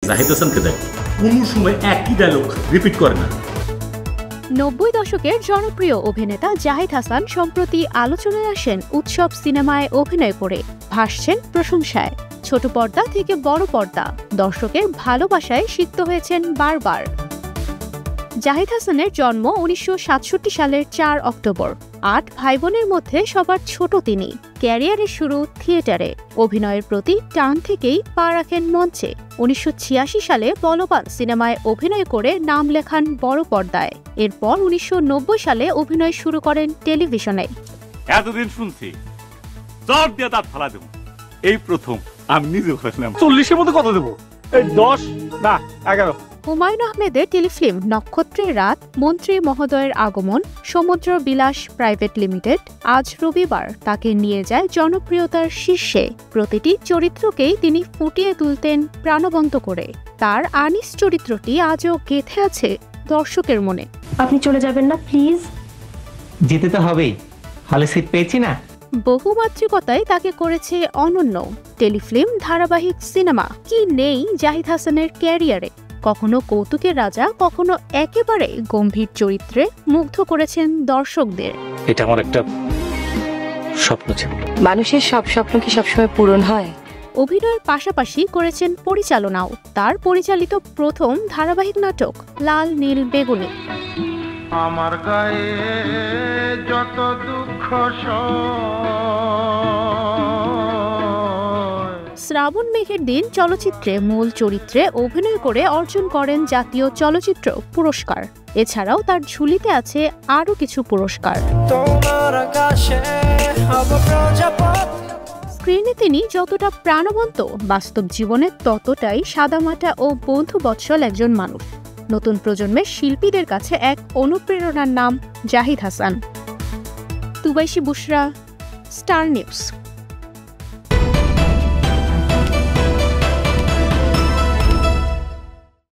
জাহিদ হাসানকে দেখ, কোনো সময় একই ডায়লগ রিপিট করে না। 90 দশকের জনপ্রিয় অভিনেতা জাহিদ হাসান সম্প্রতি আলোচনায় আসেন উৎসব সিনেমায় অভিনয় করে। ভাসছেন প্রশংসায়। ছোট পর্দা থেকে বড় পর্দা দর্শকের ভালোবাসায় সিক্ত হয়েছেন বারবার। জাহিদ হাসানের জন্ম 1967 সালের 4 অক্টোবর। 8 ভাইবোনের মধ্যে সবার ছোট তিনি। ক্যারিয়ারের শুরু থিয়েটারে। অভিনয়ের প্রতি টান থেকেই পা রাখেন মঞ্চে। 1986 সালে বলবান সিনেমায় অভিনয় করে নাম লেখান বড় পর্দায়। এরপর 1990 সালে অভিনয় শুরু করেন টেলিভিশনে। এতদিন শুনছি চট দিয়ে দাঁত ফালা দেব, এই প্রথম আমি নিজে ভাবলাম 40-এর মধ্যে কত দেবো? 10 না 11। হুমায়ুন আহমেদের টেলিফিল্ম নক্ষত্রের রাত, মন্ত্রী মহোদয়ের আগমন, সমুদ্র বিলাস প্রাইভেট লিমিটেড, আজ রবিবার তাকে নিয়ে যায় জনপ্রিয়তার শীর্ষে। প্রতিটি চরিত্রকেই তিনি ফুটিয়ে তুলতেন প্রাণবন্ত করে। তার আনিস চরিত্রটি আজও গেঁথে আছে দর্শকের মনে। আপনি চলে যাবেন না প্লিজ? যেতে তো হবেই, হলে সিট পেয়েছি না। বহুমাত্রিকতায় তাকে করেছে অনন্য। টেলিফিল্ম, ধারাবাহিক, সিনেমা, কি নেই জাহিদ হাসানের ক্যারিয়ারে। কখনো কৌতুকের রাজা, কখনো একেবারে গম্ভীর চরিত্রে মুগ্ধ করেছেন দর্শকদের। এটা আমার একটা স্বপ্ন ছিল। মানুষের সব স্বপ্ন কি সবসময় পূরণ হয়? অভিনয়ের পাশাপাশি করেছেন পরিচালনাও। তার পরিচালিত প্রথম ধারাবাহিক নাটক লাল নীল বেগুনি। আমার গায়ে যত দুঃখ শ্রাবণ মেঘের দিন চলচ্চিত্রে মূল চরিত্রে অভিনয় করে অর্জন করেন জাতীয় চলচ্চিত্র পুরস্কার। এছাড়াও তার ঝুলিতে আছে আরও কিছু পুরস্কার। স্ক্রিনে তিনি যতটা প্রাণবন্ত, বাস্তব জীবনে ততটাই সাদামাটা ও বন্ধুবৎসল একজন মানুষ। নতুন প্রজন্মের শিল্পীদের কাছে এক অনুপ্রেরণার নাম জাহিদ হাসান। তুবাইশি বুশরা, স্টার নিউজ।